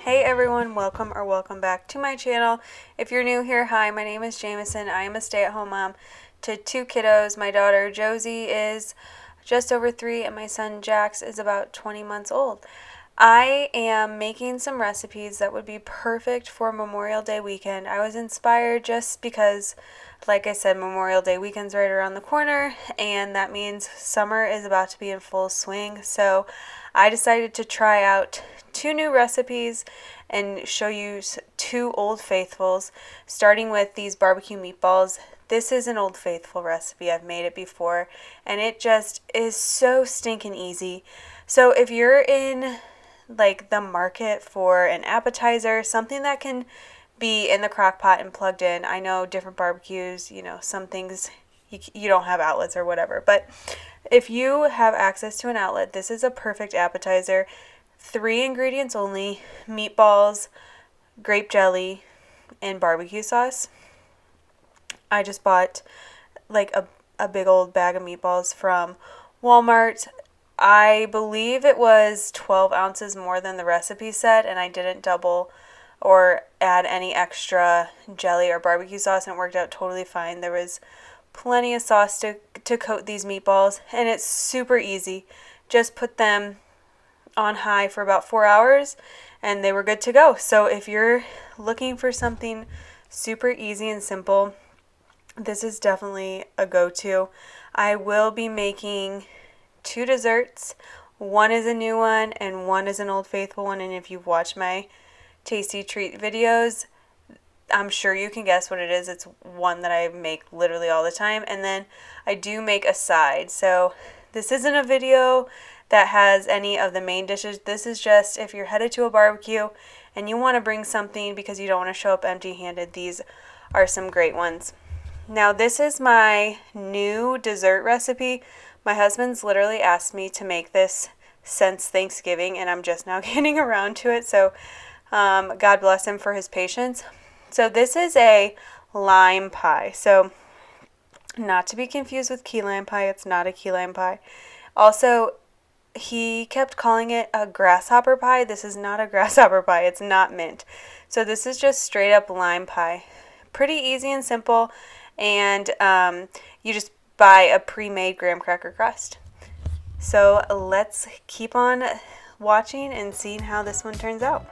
Hey everyone, welcome back to my channel. If you're new here, hi, my name is Jamison. I am a stay-at-home mom to two kiddos. My daughter Josie is just over 3 and my son Jax is about 20 months old. I am making some recipes that would be perfect for Memorial Day weekend. I was inspired just because, like I said, Memorial Day weekend's right around the corner, and that means summer is about to be in full swing. So I decided to try out 2 new recipes and show you 2 Old Faithfuls, starting with these barbecue meatballs. This is an Old Faithful recipe. I've made it before, and it just is so stinking easy. So if you're in like the market for an appetizer, something that can be in the crock pot and plugged in. I know different barbecues, some things you don't have outlets or whatever, but if you have access to an outlet, this is a perfect appetizer. 3 ingredients only: meatballs, grape jelly, and barbecue sauce. I just bought like a big old bag of meatballs from Walmart. I believe it was 12 ounces more than the recipe said, and I didn't double or add any extra jelly or barbecue sauce, and it worked out totally fine. There was plenty of sauce to coat these meatballs, and it's super easy. Just put them on high for about 4 hours, and they were good to go. So if you're looking for something super easy and simple, this is definitely a go-to. I will be making 2 desserts. One is a new one and one is an Old Faithful one, and if you've watched my tasty treat videos, I'm sure you can guess what it is. It's one that I make literally all the time, and then I do make a side. So this isn't a video that has any of the main dishes. This is just if you're headed to a barbecue and you want to bring something because you don't want to show up empty-handed, these are some great ones. Now this is my new dessert recipe. My husband's literally asked me to make this since Thanksgiving, and I'm just now getting around to it, so God bless him for his patience. So this is a lime pie. So not to be confused with key lime pie, it's not a key lime pie. Also, he kept calling it a grasshopper pie. This is not a grasshopper pie. It's not mint. So this is just straight up lime pie. Pretty easy and simple, and you just buy a pre-made graham cracker crust. So let's keep on watching and seeing how this one turns out.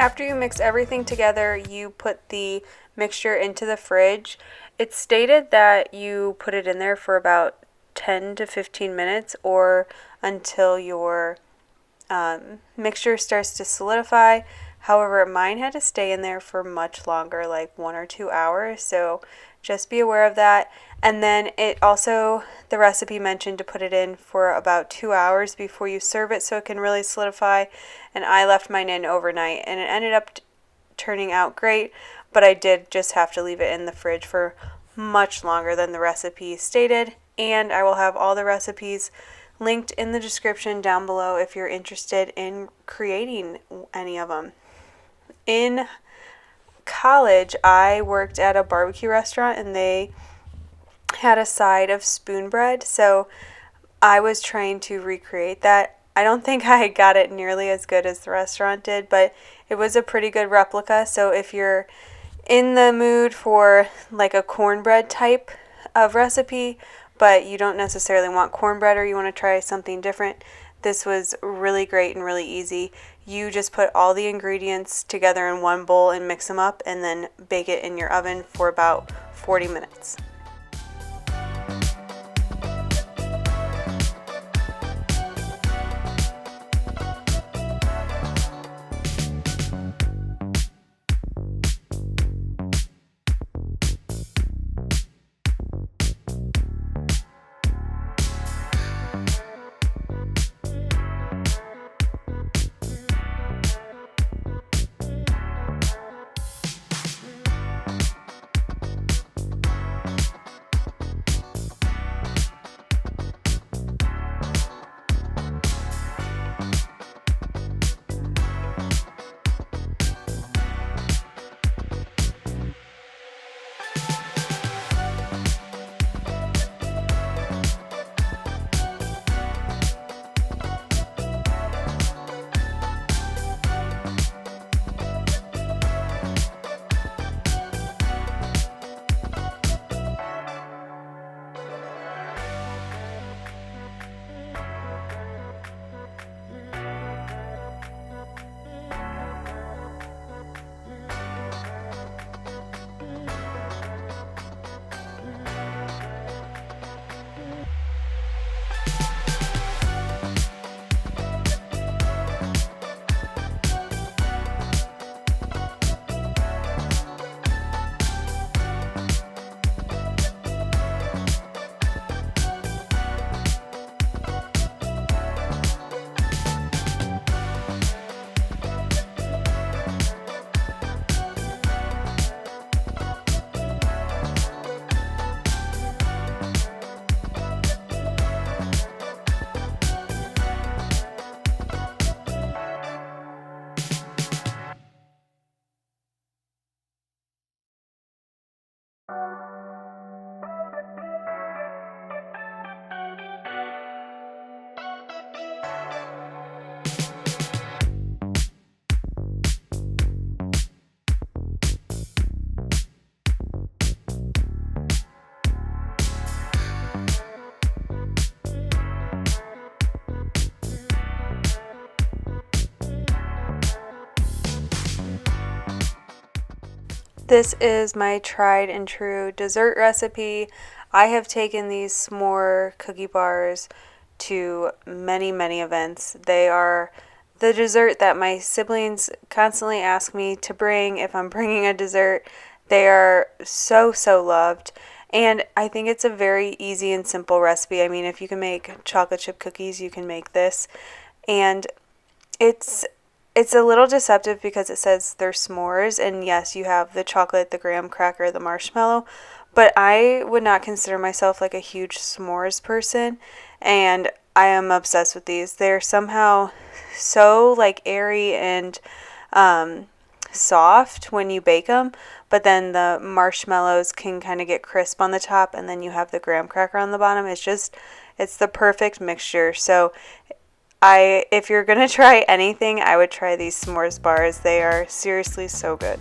After you mix everything together, you put the mixture into the fridge. It's stated that you put it in there for about 10 to 15 minutes or until your mixture starts to solidify. However, mine had to stay in there for much longer, like 1 or 2 hours, so just be aware of that. And then it also, the recipe mentioned to put it in for about 2 hours before you serve it so it can really solidify, and I left mine in overnight and it ended up turning out great, but I did just have to leave it in the fridge for much longer than the recipe stated. And I will have all the recipes linked in the description down below if you're interested in creating any of them. In college, I worked at a barbecue restaurant and they had a side of Spoonbread, so I was trying to recreate that. I don't think I got it nearly as good as the restaurant did, but it was a pretty good replica. So if you're in the mood for like a cornbread type of recipe, but you don't necessarily want cornbread or you want to try something different, this was really great and really easy. You just put all the ingredients together in one bowl and mix them up and then bake it in your oven for about 40 minutes. This is my tried and true dessert recipe. I have taken these s'more cookie bars to many, many events. They are the dessert that my siblings constantly ask me to bring if I'm bringing a dessert. They are so, so loved. And I think it's a very easy and simple recipe. I mean, if you can make chocolate chip cookies, you can make this. And it's a little deceptive because it says they're s'mores, and yes, you have the chocolate, the graham cracker, the marshmallow, but I would not consider myself like a huge s'mores person, and I am obsessed with these. They're somehow so like airy and soft when you bake them, but then the marshmallows can kind of get crisp on the top, and then you have the graham cracker on the bottom. It's the perfect mixture. So if you're going to try anything, I would try these s'mores bars. They are seriously so good.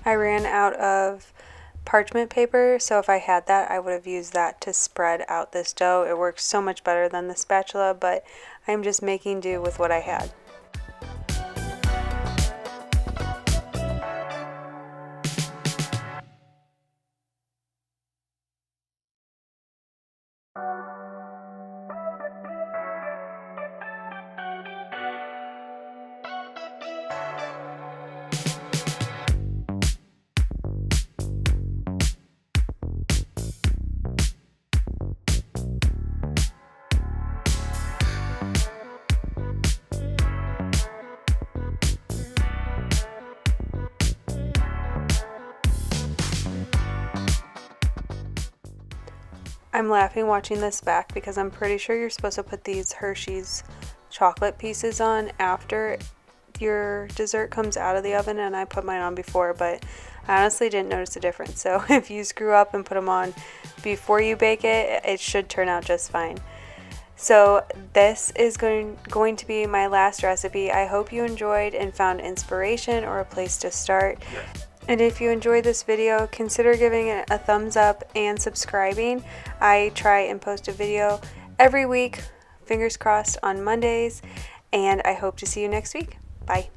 I ran out of parchment paper, so if I had that, I would have used that to spread out this dough. It works so much better than the spatula, but I'm just making do with what I had. I'm laughing watching this back because I'm pretty sure you're supposed to put these Hershey's chocolate pieces on after your dessert comes out of the oven, and I put mine on before, but I honestly didn't notice a difference. So if you screw up and put them on before you bake it, it should turn out just fine. So this is going to be my last recipe. I hope you enjoyed and found inspiration or a place to start. And if you enjoyed this video, consider giving it a thumbs up and subscribing. I try and post a video every week, fingers crossed, on Mondays, and I hope to see you next week. Bye.